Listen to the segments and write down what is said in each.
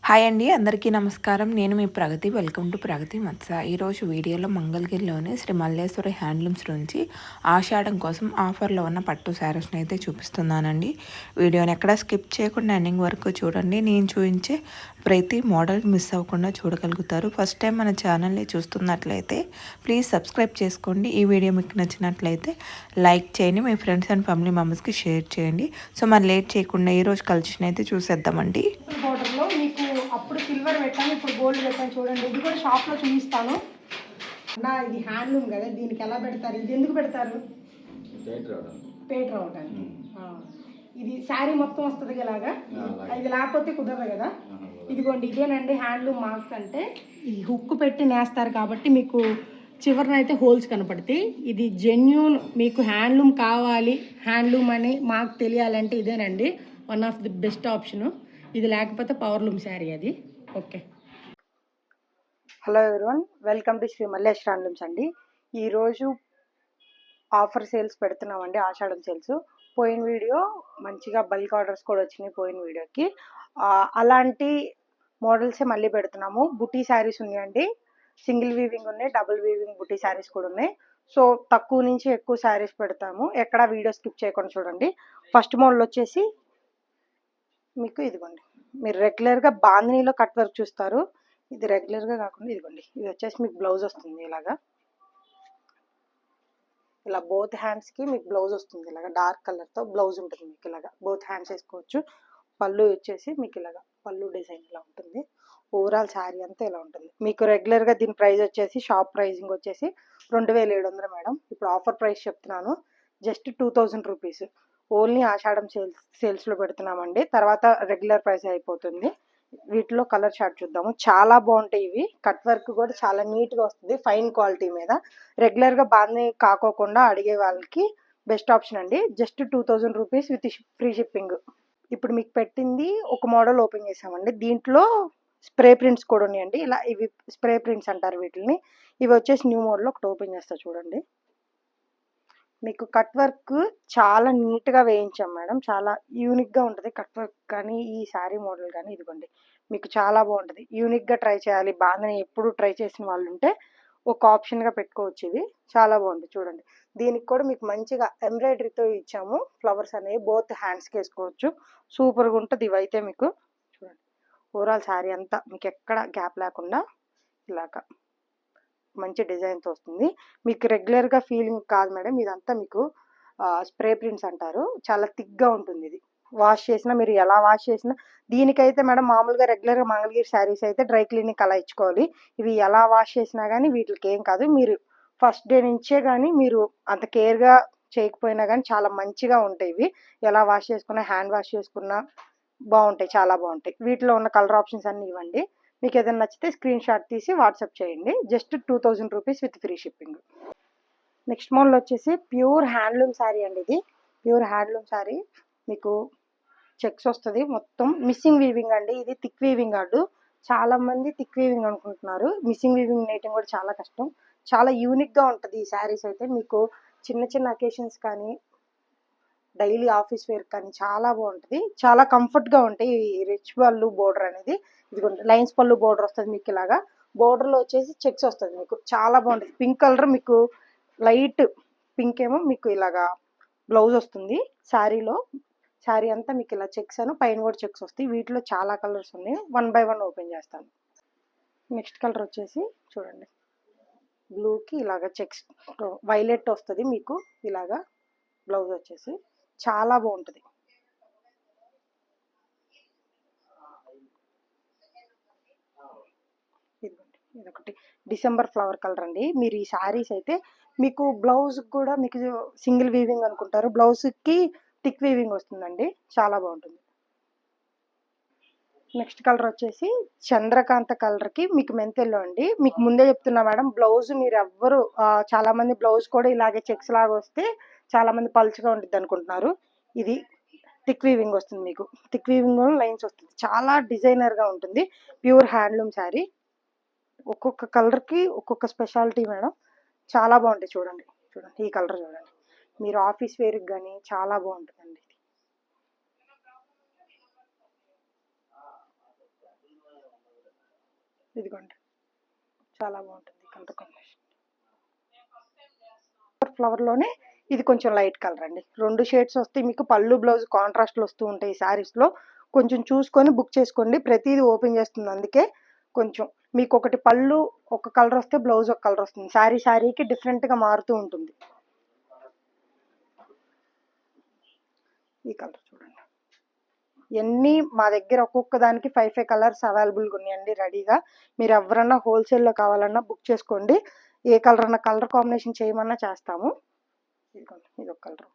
Hi అండి. అందరికీ నమస్కారం. నేను మీ ప్రగతి. వెల్కమ్ టు ప్రగతి మత్స. ఈరోజు వీడియోలో మంగళగిరిలోని శ్రీ మల్లేశ్వరి హ్యాండ్లూమ్స్ నుంచి ఆషాఢం కోసం ఆఫర్లో ఉన్న పట్టు శారీస్ని అయితే చూపిస్తున్నానండి. వీడియోని ఎక్కడ స్కిప్ చేయకుండా ఎండింగ్ వరకు చూడండి. నేను చూపించే ప్రతి మోడల్ మిస్ అవ్వకుండా చూడగలుగుతారు. ఫస్ట్ టైం మన ఛానల్ని చూస్తున్నట్లయితే ప్లీజ్ సబ్స్క్రైబ్ చేసుకోండి. ఈ వీడియో మీకు నచ్చినట్లయితే లైక్ చేయండి. మీ ఫ్రెండ్స్ అండ్ ఫ్యామిలీ మెంబర్స్కి షేర్ చేయండి. సో మరి లేట్ చేయకుండా ఈరోజు కలెక్షన్ అయితే చూసేద్దామండి. బోర్డర్లో మీకు అప్పుడు సిల్వర్ పెట్టాను, ఇప్పుడు గోల్డ్ పెట్టాను. చూడండి, ఇది కూడా షాప్లో చూపిస్తాను. నా ఇది హ్యాండ్లూమ్ కదా, దీనికి ఎలా పెడతారు, ఇది ఎందుకు పెడతారు? పేట రావడానికి. ఇది శారీ మొత్తం వస్తుంది ఇలాగా, ఇది లేకపోతే కుదరదు కదా. ఇదిగోండి, ఇదేనండి హ్యాండ్లూమ్ మార్క్స్ అంటే. ఈ హుక్ పెట్టి నేస్తారు కాబట్టి మీకు చివరినైతే హోల్స్ కనపడతాయి. ఇది జెన్యూన్, మీకు హ్యాండ్లూమ్ కావాలి, హ్యాండ్లూమ్ అని మాకు తెలియాలంటే ఇదేనండి one of the best option. ఇది లేకపోతే పవర్లూమ్ శారీ అది. Okay, hello everyone, welcome to Shri Malleshwari handlooms అండి. ఈరోజు ఆఫర్ సేల్స్ పెడుతున్నామండి, ఆషాఢం సేల్స్. పోయిన వీడియో మంచిగా బల్క్ ఆర్డర్స్ కూడా వచ్చినాయి పోయిన వీడియోకి. అలాంటి మోడల్సే మళ్ళీ పెడుతున్నాము. బుటీ శారీస్ ఉన్నాయండి, సింగిల్ వీవింగ్ ఉన్నాయి, డబుల్ వీవింగ్ బుటీ శారీస్ కూడా ఉన్నాయి. సో తక్కువ నుంచి ఎక్కువ శారీస్ పెడతాము, ఎక్కడ వీడియో స్కిప్ చేయకుండా చూడండి. ఫస్ట్ మోడల్ వచ్చేసి మీకు ఇదిగోండి, మీరు రెగ్యులర్గా బాందినీలో కట్ వర్క్ చూస్తారు. ఇది రెగ్యులర్గా కాకుండా ఇదిగోండి, ఇది వచ్చేసి మీకు బ్లౌజ్ వస్తుంది ఇలాగా. ఇలా బోత్ హ్యాండ్స్కి మీకు బ్లౌజ్ వస్తుంది, ఇలాగా డార్క్ కలర్తో బ్లౌజ్ ఉంటుంది మీకు. ఇలాగా బోత్ హ్యాండ్స్ వేసుకోవచ్చు. పళ్ళు వచ్చేసి మీకు ఇలాగా పళ్ళు డిజైన్ ఇలా ఉంటుంది. ఓవరాల్ శారీ అంతా ఇలా ఉంటుంది మీకు. రెగ్యులర్గా దీని ప్రైస్ వచ్చేసి షాప్ ప్రైజింగ్ వచ్చేసి 2700 మేడం. ఇప్పుడు ఆఫర్ ప్రైస్ చెప్తున్నాను, జస్ట్ 2000 రూపీస్. ఓన్లీ ఆషాఢం సేల్స్లో పెడుతున్నామండి, తర్వాత రెగ్యులర్ ప్రైస్ అయిపోతుంది. వీటిలో కలర్ చార్ట్ చూద్దాము. చాలా బాగుంటాయి ఇవి, కట్ వర్క్ కూడా చాలా నీట్గా వస్తుంది, ఫైన్ క్వాలిటీ మీద. రెగ్యులర్గా బాగా కాకోకుండా అడిగే వాళ్ళకి బెస్ట్ ఆప్షన్ అండి. Just 2000 rupees with free shipping. ఇప్పుడు మీకు పెట్టింది ఒక మోడల్ ఓపెన్ చేసామండి, దీంట్లో స్ప్రే ప్రింట్స్ కూడా ఉన్నాయండి. ఇలా ఇవి స్ప్రే ప్రింట్స్ అంటారు వీటిని. ఇవి వచ్చేసి న్యూ మోడల్ ఒకటి ఓపెన్ చేస్తా చూడండి. మీకు కట్ వర్క్ చాలా నీట్గా వేయించాం మేడం, చాలా యూనిక్గా ఉంటుంది కట్ వర్క్ కానీ ఈ శారీ మోడల్ కానీ. ఇదిగోండి, మీకు చాలా బాగుంటుంది. యూనిక్గా ట్రై చేయాలి, బాగానే ఎప్పుడు ట్రై చేసిన వాళ్ళు ఉంటే ఒక ఆప్షన్గా పెట్టుకోవచ్చు. ఇది చాలా బాగుంది చూడండి. దీనికి కూడా మీకు మంచిగా ఎంబ్రాయిడరీతో ఇచ్చాము, ఫ్లవర్స్ అనేవి బోత్ హ్యాండ్స్కి వేసుకోవచ్చు. సూపర్గా ఉంటుంది ఇవైతే మీకు. చూడండి, ఓవరాల్ శారీ అంతా మీకు ఎక్కడ గ్యాప్ లేకుండా ఇలాగా మంచి డిజైన్తో వస్తుంది మీకు. రెగ్యులర్గా ఫీలింగ్ కాదు మేడం, ఇదంతా మీకు స్ప్రే ప్రింట్స్ అంటారు. చాలా థిక్గా ఉంటుంది ఇది. వాష్ చేసినా మీరు ఎలా వాష్ చేసినా, దీనికైతే మేడం మామూలుగా రెగ్యులర్గా మంగళగిరి శారీస్ అయితే డ్రై క్లీనింగ్ అలా ఇచ్చుకోవాలి. ఇవి ఎలా వాష్ చేసినా కానీ వీటికి ఏం కాదు. మీరు ఫస్ట్ డే నుంచే కానీ మీరు అంత కేర్గా చేయకపోయినా కానీ చాలా మంచిగా ఉంటాయి ఇవి. ఎలా వాష్ చేసుకున్నా, హ్యాండ్ వాష్ చేసుకున్నా బాగుంటాయి, చాలా బాగుంటాయి. వీటిలో ఉన్న కలర్ ఆప్షన్స్ అన్నీ ఇవ్వండి. మీకు ఏదైనా నచ్చితే స్క్రీన్ షాట్ తీసి వాట్సాప్ చేయండి. Just 2000 rupees with free shipping. Next model వచ్చేసి ప్యూర్ హ్యాండ్లూమ్ శారీ అండి. ఇది ప్యూర్ హ్యాండ్లూమ్ శారీ, మీకు చెక్స్ వస్తుంది మొత్తం. మిస్సింగ్ వీవింగ్ అండి, ఇది థిక్ వీవింగ్ కాదు. చాలా మంది థిక్ వీవింగ్ అనుకుంటున్నారు, మిస్సింగ్ వీవింగ్ నేయటం కూడా చాలా కష్టం. చాలా యూనిక్గా ఉంటుంది ఈ శారీస్ అయితే. మీకు చిన్న చిన్న అకేషన్స్ కానీ డైలీ ఆఫీస్ వేర్ కానీ చాలా బాగుంటుంది, చాలా కంఫర్ట్గా ఉంటాయి. రిచ్ పళ్ళు బోర్డర్ అనేది, ఇదిగోండి లైన్స్ పళ్ళు బోర్డర్ వస్తుంది మీకు. ఇలాగా బోర్డర్లో వచ్చేసి చెక్స్ వస్తుంది మీకు, చాలా బాగుంటుంది. పింక్ కలర్ మీకు, లైట్ పింక్ ఏమో మీకు ఇలాగా బ్లౌజ్ వస్తుంది శారీలో. శారీ అంతా మీకు ఇలా చెక్స్ అను పైన కూడా చెక్స్ వస్తాయి. వీటిలో చాలా కలర్స్ ఉన్నాయి, 1 బై 1 ఓపెన్ చేస్తాను. నెక్స్ట్ కలర్ వచ్చేసి చూడండి, బ్లూకి ఇలాగా చెక్స్, వైలెట్ వస్తుంది మీకు. ఇలాగా బ్లౌజ్ వచ్చేసి చాలా బాగుంటుంది. ఇదిగోండి, ఇదొకటి డిసెంబర్ ఫ్లవర్ కలర్ అండి. మీరు ఈ శారీస్ అయితే మీకు బ్లౌజ్ కూడా మీకు సింగిల్ వీవింగ్ అనుకుంటారు, బ్లౌజ్కి థిక్ వీవింగ్ వస్తుందండి, చాలా బాగుంటుంది. నెక్స్ట్ కలర్ వచ్చేసి చంద్రకాంత కలర్కి మీకు మెంతెల్లో అండి. మీకు ముందే చెప్తున్నా మేడం, బ్లౌజ్ మీరు ఎవ్వరు చాలా మంది బ్లౌజ్ కూడా ఇలాగే చెక్స్ లాగా వస్తే చాలా మంది పలుచగా ఉంటుంది అనుకుంటున్నారు. ఇది థిక్ వీవింగ్ వస్తుంది మీకు, థిక్ వీవింగ్ లైన్స్ వస్తుంది, చాలా డిజైనర్గా ఉంటుంది. Pure handloom sari. ఒక్కొక్క కలర్కి ఒక్కొక్క స్పెషాలిటీ మేడం, చాలా బాగుంటాయి. చూడండి చూడండి, ఈ కలర్ చూడండి, మీరు ఆఫీస్ వేర్కి కానీ చాలా బాగుంటుందండి. ఇదిగోండి, చాలా బాగుంటుంది కలర్ కాంబినేషన్. ఫ్లవర్లోనే ఇది కొంచెం లైట్ కలర్ అండి. 2 షేడ్స్ వస్తాయి మీకు. పళ్ళు బ్లౌజ్ కాంట్రాస్ట్లు వస్తూ ఉంటాయి ఈ శారీస్లో. కొంచెం చూసుకొని బుక్ చేసుకోండి. ప్రతిదీ ఓపెన్ చేస్తుంది, అందుకే కొంచెం మీకు ఒకటి పళ్ళు ఒక కలర్ వస్తే బ్లౌజ్ ఒక కలర్ వస్తుంది. శారీకి డిఫరెంట్గా మారుతూ ఉంటుంది. ఈ కలర్ చూడండి. ఇవన్నీ మా దగ్గర ఒక్కొక్క దానికి 5 కలర్స్ అవైలబుల్గా ఉన్నాయండి రెడీగా. మీరు ఎవరన్నా హోల్సేల్లో కావాలన్నా బుక్ చేసుకోండి. ఏ కలర్ అన్నా కలర్ కాంబినేషన్ చేయమన్నా చేస్తాము. ఇదిగోండి, ఇది ఒక కలర్.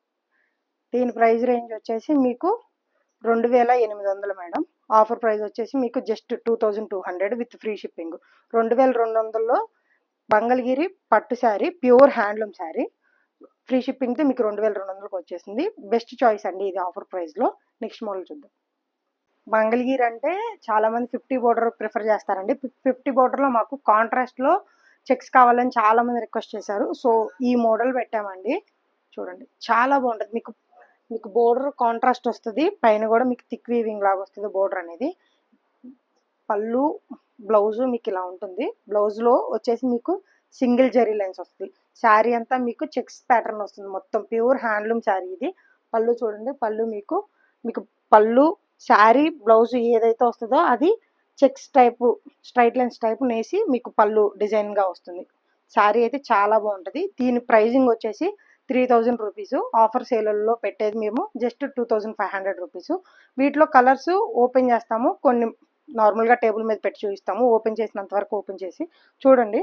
దీని ప్రైస్ రేంజ్ వచ్చేసి మీకు 2800 మేడం. ఆఫర్ ప్రైస్ వచ్చేసి మీకు జస్ట్ 2200 విత్ ఫ్రీ షిప్పింగ్. 2200లో మంగళగిరి పట్టు sari, pure handloom sari, free షిప్పింగ్తో మీకు 2200కి వచ్చేసింది. బెస్ట్ చాయిస్ అండి ఇది ఆఫర్ ప్రైస్లో. నెక్స్ట్ మోడల్ చూద్దాం. మంగళగిరి అంటే చాలామంది 50 బోర్డర్ ప్రిఫర్ చేస్తారండి. 50 బోర్డర్లో మాకు కాంట్రాస్ట్లో చెక్స్ కావాలని చాలామంది రిక్వెస్ట్ చేశారు. సో ఈ మోడల్ పెట్టామండి. చూడండి, చాలా బాగుంటుంది. మీకు బోర్డర్ కాంట్రాస్ట్ వస్తుంది, పైన కూడా మీకు థిక్ వీవింగ్ లాగా వస్తుంది బోర్డర్ అనేది. పళ్ళు బ్లౌజు మీకు ఇలా ఉంటుంది. బ్లౌజ్లో వచ్చేసి మీకు సింగిల్ జరీ లైన్స్ వస్తుంది. శారీ అంతా మీకు చెక్స్ ప్యాటర్న్ వస్తుంది. మొత్తం ప్యూర్ హ్యాండ్లూమ్ శారీ ఇది. పళ్ళు చూడండి, పళ్ళు మీకు పళ్ళు శారీ బ్లౌజ్ ఏదైతే వస్తుందో అది checks type straight lines type నేసి మీకు పళ్ళు డిజైన్గా వస్తుంది. శారీ అయితే చాలా బాగుంటుంది. దీని ప్రైజింగ్ వచ్చేసి 3000 రూపీస్. ఆఫర్ సేలలో పెట్టేది మేము జస్ట్ 2500 రూపీస్. వీటిలో కలర్స్ ఓపెన్ చేస్తాము, కొన్ని నార్మల్గా టేబుల్ మీద పెట్టి చూపిస్తాము. ఓపెన్ చేసినంత వరకు ఓపెన్ చేసి చూడండి.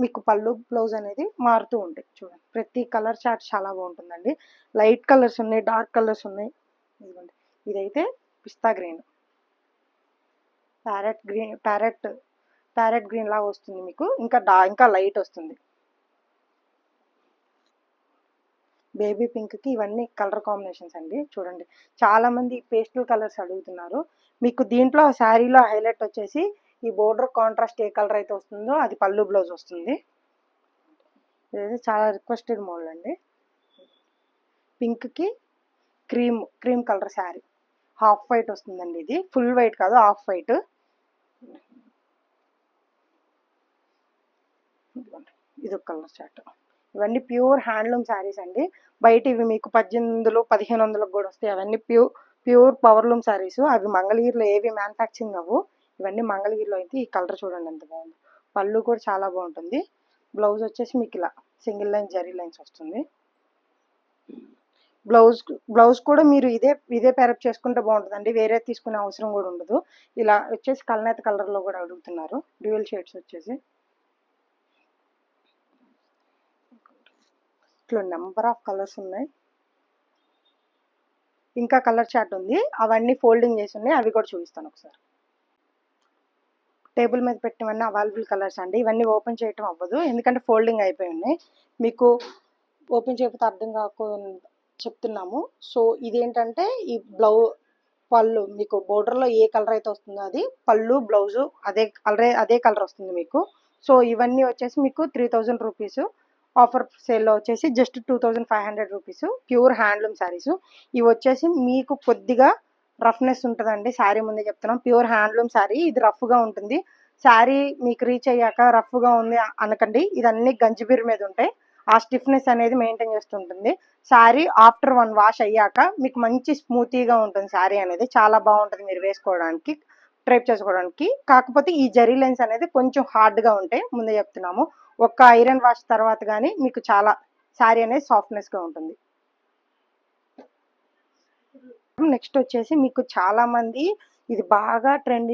మీకు పళ్ళు బ్లౌజ్ అనేది మారుతూ ఉంటాయి. చూడండి, ప్రతి కలర్ చార్ట్ చాలా బాగుంటుందండి. లైట్ కలర్స్ ఉన్నాయి, డార్క్ కలర్స్ ఉన్నాయి. ఇదిగోండి, ఇదైతే పిస్తా గ్రీన్, ప్యారెట్ గ్రీన్ లాగా వస్తుంది మీకు. ఇంకా లైట్ వస్తుంది. బేబీ పింక్కి ఇవన్నీ కలర్ కాంబినేషన్స్ అండి. చూడండి, చాలామంది పేస్టల్ కలర్స్ అడుగుతున్నారు. మీకు దీంట్లో శారీలో హైలైట్ వచ్చేసి ఈ బోర్డర్ కాంట్రాస్ట్ ఏ కలర్ అయితే వస్తుందో అది పళ్ళు బ్లౌజ్ వస్తుంది. ఇది చాలా రిక్వెస్టెడ్ మోడల్ అండి. పింక్కి cream colour sari, half white వస్తుందండి. ఇది ఫుల్ వైట్ కాదు, హాఫ్ వైట్. ఇది ఒక కలర్ చార్ట్. ఇవన్నీ ప్యూర్ హ్యాండ్లూమ్ శారీస్ అండి. బయట ఇవి మీకు 1800 1500 కూడా వస్తాయి. అవన్నీ ప్యూర్ పవర్లూమ్ శారీస్. అవి మంగళగిరిలో ఏవి మ్యానుఫ్యాక్చరింగ్ అవ్వు. ఇవన్నీ మంగళగిరిలో అయితే. ఈ కలర్ చూడండి ఎంత బాగుంది. పళ్ళు కూడా చాలా బాగుంటుంది. బ్లౌజ్ వచ్చేసి మీకు ఇలా సింగిల్ లైన్ జరీ లైన్స్ వస్తుంది. బ్లౌజ్ కూడా మీరు ఇదే పేరప్ చేసుకుంటే బాగుంటుందండి. వేరే తీసుకునే అవసరం కూడా ఉండదు. ఇలా వచ్చేసి కల్నేత కలర్లో కూడా అడుగుతున్నారు. డ్యూయల్ షేడ్స్ వచ్చేసి ఇట్లా నెంబర్ ఆఫ్ కలర్స్ ఉన్నాయి. ఇంకా కలర్ చార్ట్ ఉంది, అవన్నీ ఫోల్డింగ్ చేసి ఉన్నాయి. అవి కూడా చూపిస్తాను ఒకసారి. టేబుల్ మీద పెట్టినవన్నీ అవైలబుల్ కలర్స్ అండి. ఇవన్నీ ఓపెన్ చేయటం అవ్వదు, ఎందుకంటే ఫోల్డింగ్ అయిపోయి ఉన్నాయి. మీకు ఓపెన్ చేయకపోతే అర్థం కాకుండా చెప్తున్నాము. సో ఇదేంటంటే ఈ పళ్ళు మీకు బోర్డర్లో ఏ కలర్ అయితే వస్తుందో అది పళ్ళు బ్లౌజు అదే కలర్ వస్తుంది మీకు. సో ఇవన్నీ వచ్చేసి మీకు 3000 రూపీస్. ఆఫర్ సేల్లో వచ్చేసి just 2500 rupees. Pure handloom saris. ఇవి వచ్చేసి మీకు కొద్దిగా రఫ్నెస్ ఉంటుందండి. శారీ ముందే చెప్తున్నాం, ప్యూర్ హ్యాండ్లూమ్ శారీ. ఇది రఫ్గా ఉంటుంది. శారీ మీకు రీచ్ అయ్యాక రఫ్గా ఉంది అనకండి. ఇదన్నీ గంజిబీర్ మీద ఉంటాయి. ఆ స్టిఫ్నెస్ అనేది మెయింటైన్ చేస్తుంటుంది. శారీ ఆఫ్టర్ 1 వాష్ అయ్యాక మీకు మంచి స్మూతీగా ఉంటుంది. శారీ అనేది చాలా బాగుంటుంది మీరు వేసుకోవడానికి, డ్రైప్ చేసుకోవడానికి. కాకపోతే ఈ జరీ లైన్స్ అనేది కొంచెం హార్డ్గా ఉంటాయి, ముందే చెప్తున్నాము. ఒక్క ఐరన్ వాష్ తర్వాత కానీ మీకు చాలా శారీ అనేది సాఫ్ట్నెస్గా ఉంటుంది. నెక్స్ట్ వచ్చేసి మీకు చాలామంది ఇది బాగా ట్రెండ్,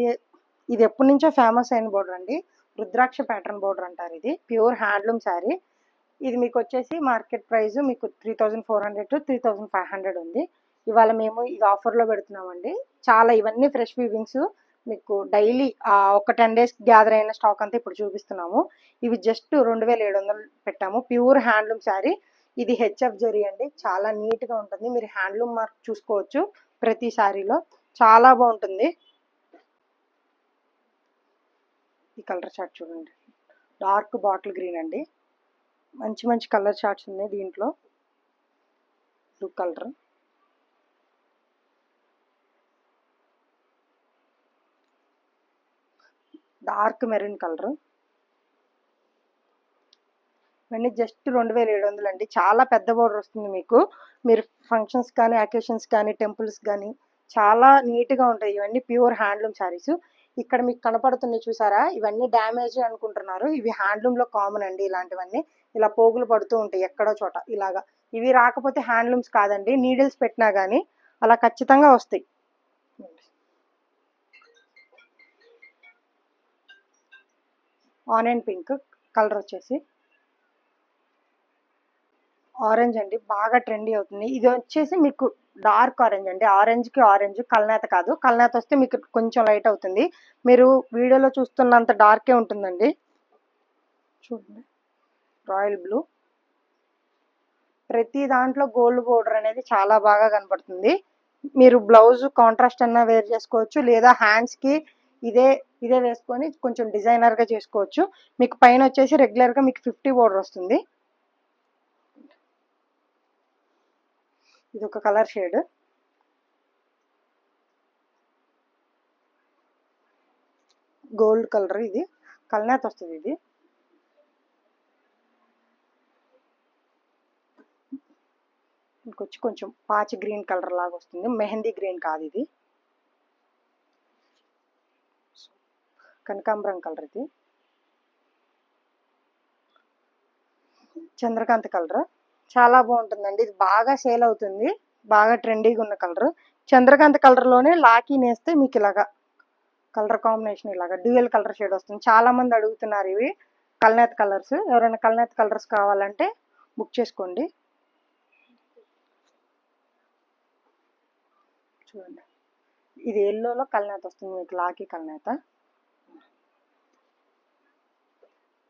ఇది ఎప్పటి నుంచో ఫేమస్ అయిన బోర్డర్ అండి. రుద్రాక్ష ప్యాటర్న్ బోర్డర్ అంటారు. ఇది ప్యూర్ హ్యాండ్లూమ్ శారీ. ఇది మీకు వచ్చేసి మార్కెట్ ప్రైస్ మీకు 3400 to 3500 ఉంది. ఇవాళ మేము ఇది ఆఫర్లో పెడుతున్నామండి. చాలా ఇవన్నీ ఫ్రెష్ వీవింగ్స్. మీకు డైలీ ఒక 10 days గ్యాదర్ అయిన స్టాక్ అంతా ఇప్పుడు చూపిస్తున్నాము. ఇవి జస్ట్ 2700 పెట్టాము. Pure handloom sari. ఇది హెచ్ఎఫ్ జరీ అండి. చాలా నీట్గా ఉంటుంది. మీరు హ్యాండ్లూమ్ మార్క్ చూసుకోవచ్చు ప్రతి శారీలో. చాలా బాగుంటుంది. ఈ కలర్ చార్ట్ చూడండి, డార్క్ బాటిల్ గ్రీన్ అండి. మంచి కలర్ చార్ట్స్ ఉన్నాయి దీంట్లో. Blue colour, dark maroon colour. ఇవన్నీ జస్ట్ 2700 అండి. చాలా పెద్ద బోర్డర్ వస్తుంది మీకు. మీరు ఫంక్షన్స్ కానీ, అకేషన్స్ కానీ, టెంపుల్స్ కానీ చాలా నీట్గా ఉంటాయి. ఇవన్నీ ప్యూర్ హ్యాండ్లూమ్ శారీస్. ఇక్కడ మీకు కనపడుతున్నాయి చూసారా, ఇవన్నీ డ్యామేజ్ అనుకుంటున్నారు, ఇవి హ్యాండ్లూమ్లో కామన్ అండి. ఇలాంటివన్నీ ఇలా పోగులు పడుతూ ఉంటాయి ఎక్కడో చోట ఇలాగా. ఇవి రాకపోతే హ్యాండ్లూమ్స్ కాదండి, నీడిల్స్ పెట్టినా కానీ అలా ఖచ్చితంగా వస్తాయి. ఆనియన్ పింక్ కలర్ వచ్చేసి ఆరెంజ్ అండి, బాగా ట్రెండీ అవుతుంది. ఇది వచ్చేసి మీకు డార్క్ ఆరెంజ్ అండి. ఆరెంజ్కి ఆరెంజ్, కల్నేత కాదు. కల్నేత వస్తే మీకు కొంచెం లైట్ అవుతుంది. మీరు వీడియోలో చూస్తున్నంత డార్కే ఉంటుందండి. చూడండి, రాయల్ బ్లూ. ప్రతి దాంట్లో గోల్డ్ బోర్డర్ అనేది చాలా బాగా కనపడుతుంది. మీరు బ్లౌజ్ కాంట్రాస్ట్ అన్నా వేర్ చేసుకోవచ్చు, లేదా హ్యాండ్స్కి ఇదే ఇదే వేసుకొని కొంచెం డిజైనర్గా చేసుకోవచ్చు. మీకు పైన వచ్చేసి రెగ్యులర్గా మీకు 50 బోర్డర్ వస్తుంది. ఇది ఒక కలర్ షేడ్. గోల్డ్ కలర్, ఇది కల్నేత వస్తుంది. ఇది ఇంకొచ్చి కొంచెం పాచి గ్రీన్ కలర్ లాగా వస్తుంది. మెహందీ గ్రీన్ కాదు, ఇది కనకాంబరం కలర్. ఇది చంద్రకాంత్ కలర్, చాలా బాగుంటుందండి. ఇది బాగా సేల్ అవుతుంది, బాగా ట్రెండీగా ఉన్న కలర్. చంద్రకాంత్ కలర్లోనే లాకీ నేస్తే మీకు ఇలాగా కలర్ కాంబినేషన్ ఇలాగా డ్యూయల్ కలర్ షేడ్ వస్తుంది. చాలా మంది అడుగుతున్నారు ఇవి కల్నేత కలర్స్. ఎవరైనా కల్నేత కలర్స్ కావాలంటే బుక్ చేసుకోండి. చూడండి, ఇది ఎల్లోలో కల్నేత వస్తుంది మీకు, లాకీ కల్నేత.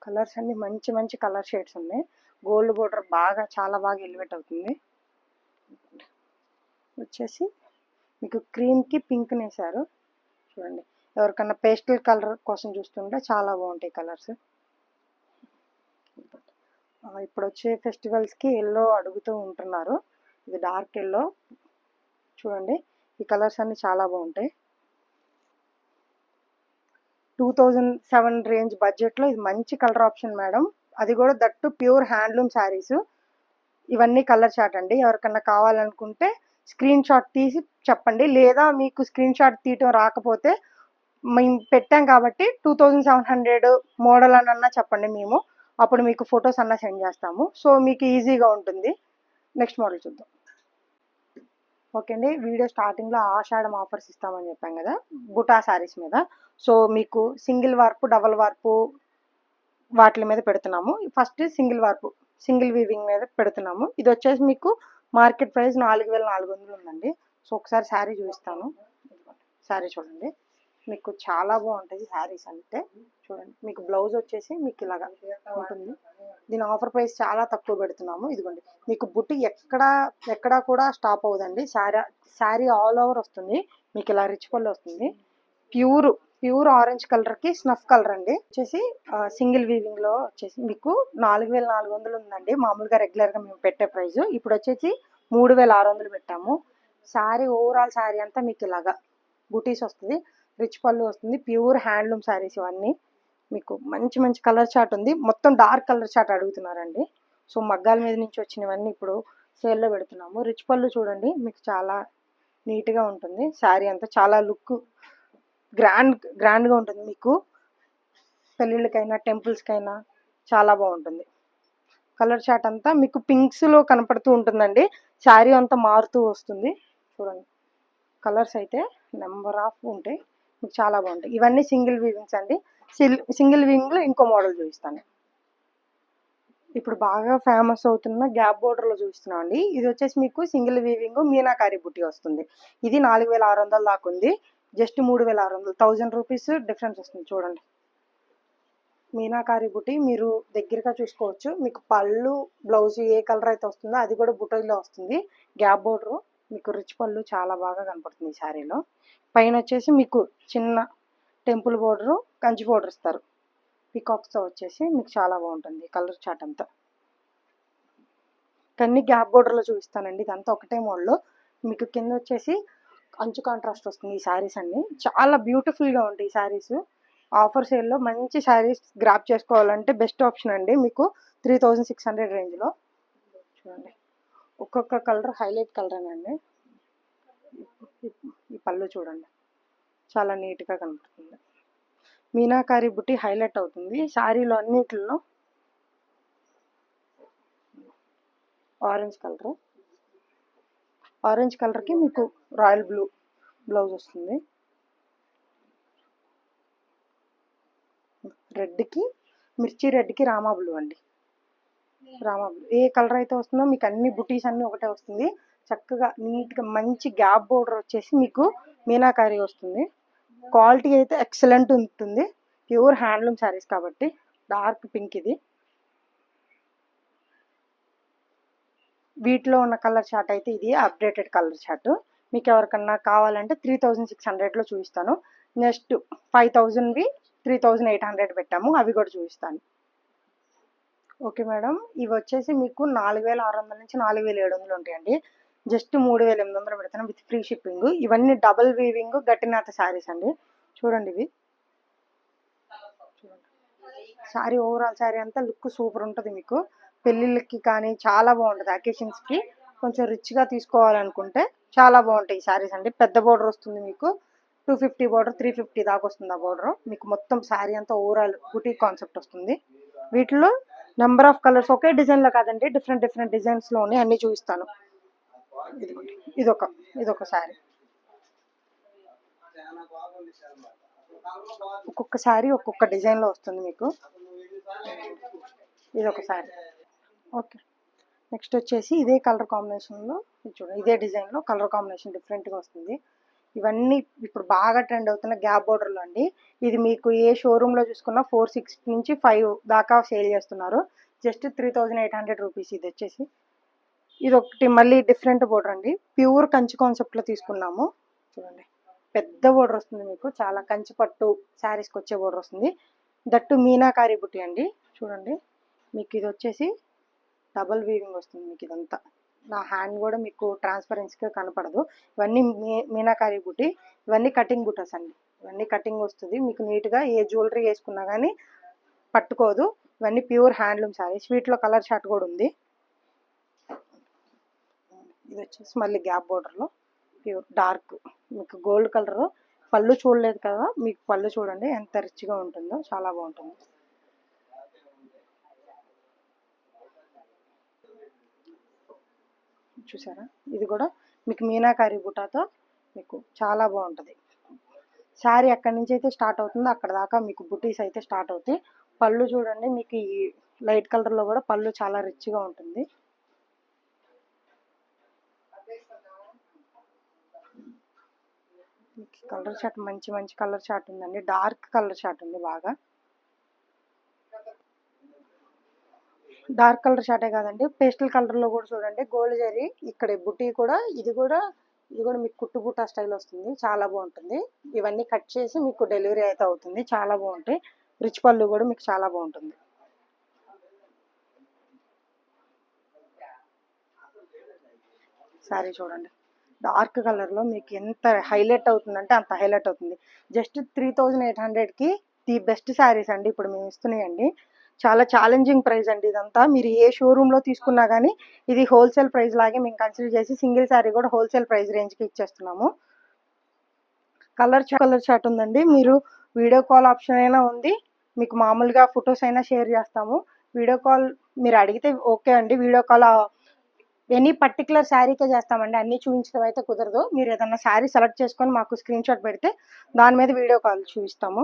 కలర్స్ అన్ని మంచి మంచి కలర్ షేడ్స్ ఉన్నాయి. గోల్డ్ బోర్డర్ బాగా చాలా బాగా ఎలివేట్ అవుతుంది. వచ్చేసి మీకు క్రీమ్కి పింక్ నేసారు. చూడండి, ఎవరికన్నా పేస్టల్ కలర్ కోసం చూస్తుంటే చాలా బాగుంటాయి కలర్స్. ఇప్పుడు వచ్చే ఫెస్టివల్స్కి ఎల్లో అడుగుతూ ఉంటున్నారు. ఇది డార్క్ ఎల్లో. చూడండి, ఈ కలర్స్ అన్ని చాలా బాగుంటాయి. 2007 రేంజ్ బడ్జెట్లో ఇది మంచి కలర్ ఆప్షన్ మేడం. అది కూడా దట్టు ప్యూర్ హ్యాండ్లూమ్ శారీస్. ఇవన్నీ కలర్ చార్ట్ అండి. ఎవరికన్నా కావాలనుకుంటే స్క్రీన్ షాట్ తీసి చెప్పండి, లేదా మీకు స్క్రీన్ షాట్ తీయటం రాకపోతే మేము పెట్టాం కాబట్టి 2700 మోడల్ అన్నా చెప్పండి, మేము అప్పుడు మీకు ఫొటోస్ అన్నా సెండ్ చేస్తాము. సో మీకు ఈజీగా ఉంటుంది. నెక్స్ట్ మోడల్ చూద్దాం. ఓకే అండి, వీడియో స్టార్టింగ్లో ఆషాఢం ఆఫర్స్ ఇస్తామని చెప్పాం కదా బుటా శారీస్ మీద. సో మీకు సింగిల్ వార్పు, డబల్ వార్పు వాటి మీద పెడుతున్నాము. ఫస్ట్ సింగిల్ వార్పు, సింగిల్ వీవింగ్ మీద పెడుతున్నాము. ఇది వచ్చేసి మీకు మార్కెట్ ప్రైస్ 4400 ఉందండి. సో ఒకసారి శారీ చూపిస్తాను. శారీ చూడండి, మీకు చాలా బాగుంటుంది శారీస్ అంటే. చూడండి, మీకు బ్లౌజ్ వచ్చేసి మీకు ఇలాగా ఉంటుంది. దీని ఆఫర్ ప్రైస్ చాలా తక్కువ పెడుతున్నాము. ఇదిగోండి, మీకు బుట్టి ఎక్కడా కూడా స్టాప్ అవ్వదండి. శారీ ఆల్ ఓవర్ వస్తుంది మీకు, ఇలా రిచ్ పళ్ళు వస్తుంది. ప్యూర్ ఆరెంజ్ కలర్కి స్నఫ్ కలర్ అండి. వచ్చేసి సింగిల్ వీవింగ్లో వచ్చేసి మీకు 4400 ఉందండి. మామూలుగా రెగ్యులర్గా మేము పెట్టే ప్రైస్. ఇప్పుడు వచ్చేసి 3600 పెట్టాము. శారీ ఓవరాల్ శారీ అంతా మీకు ఇలాగా బుటీస్ వస్తుంది, రిచ్ పళ్ళు వస్తుంది. ప్యూర్ హ్యాండ్లూమ్ శారీస్ ఇవన్నీ. మీకు మంచి మంచి కలర్ చార్ట్ ఉంది. మొత్తం డార్క్ కలర్ చార్ట్ అడుగుతున్నారండి. సో మగ్గాల మీద నుంచి వచ్చినవన్నీ ఇప్పుడు సేల్లో పెడుతున్నాము. రిచ్ పళ్ళు చూడండి, మీకు చాలా నీట్గా ఉంటుంది. శారీ అంతా చాలా లుక్ గ్రాండ్గా ఉంటుంది. మీకు పెళ్ళిళ్ళకైనా టెంపుల్స్కైనా చాలా బాగుంటుంది. కలర్ చార్ట్ అంతా మీకు పింక్స్లో కనపడుతూ ఉంటుందండి. శారీ అంతా మారుతూ వస్తుంది. చూడండి, కలర్స్ అయితే నెంబర్ ఆఫ్ ఉంటాయి, మీకు చాలా బాగుంటాయి. ఇవన్నీ సింగిల్ వీవింగ్స్ అండి. సింగిల్ వీవింగ్లో ఇంకో మోడల్ చూపిస్తాను. ఇప్పుడు బాగా ఫేమస్ అవుతున్న గ్యాప్ బోర్డర్లో చూపిస్తున్నాం అండి. ఇది వచ్చేసి మీకు సింగిల్ వీవింగ్ మీనాకారి బుట్టి వస్తుంది. ఇది 4600 దాకా ఉంది. జస్ట్ 3600, 1000 రూపీస్ డిఫరెన్స్ వస్తుంది. చూడండి, మీనాకారి బుట్టి మీరు దగ్గరగా చూసుకోవచ్చు. మీకు పళ్ళు బ్లౌజ్ ఏ కలర్ అయితే వస్తుందో అది కూడా బుటీలో వస్తుంది. గ్యాప్ బోర్డర్ మీకు రిచ్ పళ్ళు చాలా బాగా కనపడుతుంది ఈ శారీలో. పైన వచ్చేసి మీకు చిన్న టెంపుల్ బోర్డరు, కంచి బోర్డర్ ఇస్తారు పికాక్స్తో వచ్చేసి. మీకు చాలా బాగుంటుంది కలర్ చార్ట్ అంతా. కన్నీ గ్యాప్ బోర్డర్లో చూపిస్తానండి. ఇదంతా ఒకటే మోడల్. మీకు కింద వచ్చేసి అంచు కాంట్రాస్ట్ వస్తుంది. ఈ శారీస్ అన్ని చాలా బ్యూటిఫుల్గా ఉంటాయి ఈ శారీస్. ఆఫర్ సేల్లో మంచి శారీస్ గ్రాప్ చేసుకోవాలంటే బెస్ట్ ఆప్షన్ అండి. మీకు 3600 రేంజ్లో చూడండి. ఒక్కొక్క కలర్ హైలైట్ కలరేనండి. ఈ పళ్ళు చూడండి, చాలా నీట్గా కనపడుతుంది. మీనాకారి బుట్టి హైలైట్ అవుతుంది శారీలో అన్నిటిలో. ఆరెంజ్ కలర్కి మీకు రాయల్ బ్లూ బ్లౌజ్ వస్తుంది. రెడ్కి మిర్చి రెడ్కి రామా బ్లూ అండి. రామా బ్లూ ఏ కలర్ అయితే వస్తుందో మీకు అన్ని బుటీస్ అన్నీ ఒకటే వస్తుంది. చక్కగా నీట్గా మంచి గ్యాప్ బోర్డర్ వచ్చేసి మీకు మీనాకారి వస్తుంది. క్వాలిటీ అయితే ఎక్సలెంట్ ఉంటుంది. ప్యూర్ హ్యాండ్లూమ్ శారీస్ కాబట్టి. డార్క్ పింక్ ఇది. వీటిలో ఉన్న కలర్ చార్ట్ అయితే ఇది అప్డేటెడ్ కలర్ చార్ట్. మీకు ఎవరికన్నా కావాలంటే 3600లో చూపిస్తాను. నెక్స్ట్ 5000వి 3800 పెట్టాము, అవి కూడా చూపిస్తాను. ఓకే మేడం, ఇవి వచ్చేసి మీకు 4600 నుంచి 4700 ఉంటాయండి. జస్ట్ 3800 పెడతాను విత్ ఫ్రీ షిప్పింగ్. ఇవన్నీ డబుల్ వీవింగ్ గట్టినాథ శారీస్ అండి. చూడండి ఇవి. శారీ ఓవరాల్ శారీ అంతా లుక్ సూపర్ ఉంటుంది. మీకు పెళ్ళిళ్ళకి కానీ చాలా బాగుంటుంది. అకేషన్స్కి కొంచెం రిచ్గా తీసుకోవాలనుకుంటే చాలా బాగుంటాయి ఈ శారీస్ అండి. పెద్ద బోర్డర్ వస్తుంది మీకు 250 బోర్డర్ 350 దాకా వస్తుంది ఆ బోర్డర్. మీకు మొత్తం శారీ అంతా ఓవరాల్ బుటీక్ కాన్సెప్ట్ వస్తుంది. వీటిలో నెంబర్ ఆఫ్ కలర్స్ ఒకే డిజైన్లో కాదండి, డిఫరెంట్ డిజైన్స్లో ఉన్నాయి. అన్నీ చూపిస్తాను. ఇదొక శారీ. ఒక్కొక్క శారీ ఒక్కొక్క డిజైన్లో వస్తుంది మీకు. ఇదొక శారీ. ఓకే, నెక్స్ట్ వచ్చేసి ఇదే కలర్ కాంబినేషన్లో చూడండి, ఇదే డిజైన్లో కలర్ కాంబినేషన్ డిఫరెంట్గా వస్తుంది. ఇవన్నీ ఇప్పుడు బాగా ట్రెండ్ అవుతున్న గ్యాప్ బోర్డర్లో అండి. ఇది మీకు ఏ షోరూంలో చూసుకున్నా 460 నుంచి 5 దాకా సేల్ చేస్తున్నారు. జస్ట్ 3800 రూపీస్ ఇది వచ్చేసి. ఇది ఒకటి మళ్ళీ డిఫరెంట్ బోర్డర్ అండి. ప్యూర్ కంచి కాన్సెప్ట్లో తీసుకున్నాము. చూడండి, పెద్ద బోర్డర్ వస్తుంది మీకు. చాలా కంచి పట్టు శారీస్కి వచ్చే బోర్డర్ వస్తుంది. దట్టు మీనాకారి బుట్టి అండి. చూడండి, మీకు ఇది వచ్చేసి డబల్ వీవింగ్ వస్తుంది. మీకు ఇదంతా నా హ్యాండ్ కూడా మీకు ట్రాన్స్పరెన్సీగా కనపడదు. ఇవన్నీ మీనాకారి బుట్టి. ఇవన్నీ కటింగ్ బుట్టస్ అండి. ఇవన్నీ కటింగ్ వస్తుంది మీకు. నీట్గా ఏ జ్యువెలరీ వేసుకున్నా కానీ పట్టుకోదు. ఇవన్నీ ప్యూర్ హ్యాండ్లూమ్ శారీస్. వీటిలో కలర్ చార్ట్ కూడా ఉంది. ఇది వచ్చేసి మళ్ళీ గ్యాప్ బోర్డర్లో ప్యూర్ డార్క్ మీకు గోల్డ్ కలర్. పళ్ళు చూడలేదు కదా, మీకు పళ్ళు చూడండి ఎంత రిచ్గా ఉంటుందో, చాలా బాగుంటుంది. చూసారా, ఇది కూడా మీకు మీనాకారి బుటాతో మీకు చాలా బాగుంటుంది. శారీ ఎక్కడి నుంచి అయితే స్టార్ట్ అవుతుందో అక్కడ దాకా మీకు బుటీస్ అయితే స్టార్ట్ అవుతాయి. పళ్ళు చూడండి, మీకు ఈ లైట్ కలర్లో కూడా పళ్ళు చాలా రిచ్గా ఉంటుంది. కలర్ చార్ట్ మంచి కలర్ చార్ట్ ఉందండి. డార్క్ కలర్ చార్ట్ ఉంది బాగా. డార్క్ కలర్ చార్టే కాదండి, పేస్టల్ కలర్లో కూడా చూడండి. గోల్డ్ జరీ ఇక్కడ బుటీ కూడా ఇది కూడా మీకు కుట్టు బుట్టా స్టైల్ వస్తుంది. చాలా బాగుంటుంది. ఇవన్నీ కట్ చేసి మీకు డెలివరీ అయితే అవుతుంది. చాలా బాగుంటాయి. రిచ్ పళ్ళు కూడా మీకు చాలా బాగుంటుంది. శారీ చూడండి, డార్క్ కలర్లో మీకు ఎంత హైలైట్ అవుతుందంటే అంత హైలైట్ అవుతుంది. జస్ట్ 3800కి ది బెస్ట్ శారీస్ అండి ఇప్పుడు మేము ఇస్తున్నాయండి. చాలా ఛాలెంజింగ్ ప్రైస్ అండి ఇదంతా. మీరు ఏ షోరూంలో తీసుకున్నా కానీ ఇది హోల్సేల్ ప్రైస్ లాగే మేము కన్సిడర్ చేసి సింగిల్ శారీ కూడా హోల్సేల్ ప్రైస్ రేంజ్కి ఇచ్చేస్తున్నాము. కలర్ చార్ట్ ఉందండి. మీరు వీడియో కాల్ ఆప్షన్ అయినా ఉంది. మీకు మామూలుగా ఫొటోస్ అయినా షేర్ చేస్తాము. వీడియో కాల్ మీరు అడిగితే ఓకే అండి. వీడియో కాల్ ఎనీ పర్టికులర్ శారీకే చేస్తామండి. అన్నీ చూపించడం అయితే కుదరదు. మీరు ఏదన్నా శారీ సెలెక్ట్ చేసుకొని మాకు స్క్రీన్ షాట్ పెడితే దాని మీద వీడియో కాల్ చూపిస్తాము.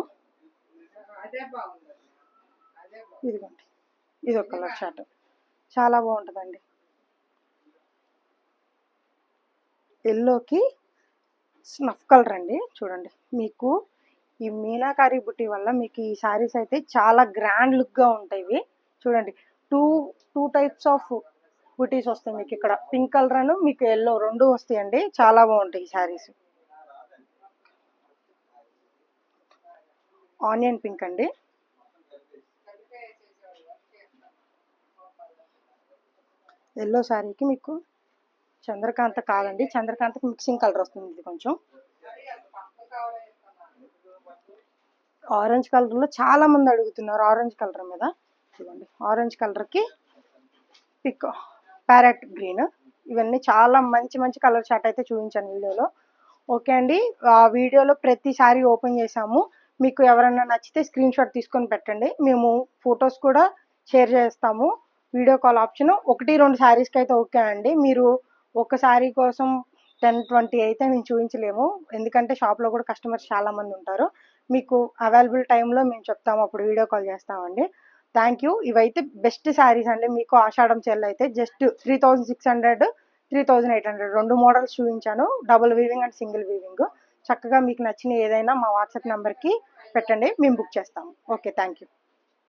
ఇదిగోండి, ఇది ఒక కలర్ చార్ట్ చాలా బాగుంటుందండి. ఎల్లోకి స్నఫ్ కలర్ అండి. చూడండి, మీకు ఈ మీనాకారి బుట్టి వల్ల మీకు ఈ శారీస్ అయితే చాలా గ్రాండ్ లుక్గా ఉంటాయి. చూడండి, టూ టైప్స్ ఆఫ్ బుటీస్ వస్తాయి మీకు. ఇక్కడ పింక్ కలర్ అను మీకు ఎల్లో రెండు వస్తాయండి. చాలా బాగుంటాయి ఈ శారీస్. ఆనియన్ పింక్ అండి. ఎల్లో శారీకి మీకు చంద్రకాంత కాదండి, చంద్రకాంతకి మిక్సింగ్ కలర్ వస్తుంది. ఇది కొంచెం ఆరెంజ్ కలర్లో చాలా మంది అడుగుతున్నారు ఆరెంజ్ కలర్ మీద. చూడండి ఆరెంజ్ కలర్కి పిక్ ప్యారెట్ గ్రీన్, ఇవన్నీ చాలా మంచి మంచి కలర్ చార్ట్ అయితే చూపించాను వీడియోలో. ఓకే అండి, ఆ వీడియోలో ప్రతిసారి ఓపెన్ చేసాము. మీకు ఎవరైనా నచ్చితే స్క్రీన్ షాట్ తీసుకొని పెట్టండి, మేము ఫొటోస్ కూడా షేర్ చేస్తాము. వీడియో కాల్ ఆప్షన్ 1-2 శారీస్కి అయితే ఓకే అండి. మీరు ఒక శారీ కోసం 10-20 అయితే మేము చూపించలేము, ఎందుకంటే షాప్లో కూడా కస్టమర్స్ చాలామంది ఉంటారు. మీకు అవైలబుల్ టైంలో మేము చెప్తాము, అప్పుడు వీడియో కాల్ చేస్తామండి. Thank you. ఇవైతే బెస్ట్ శారీస్ అండి. మీకు ఆషాఢం సేల్ అయితే జస్ట్ 3600, 3800 2 మోడల్స్ చూపించాను, double weaving and single weaving. చక్కగా మీకు నచ్చిన ఏదైనా మా వాట్సాప్ నెంబర్కి పెట్టండి, మేము బుక్ చేస్తాము. Okay, thank you.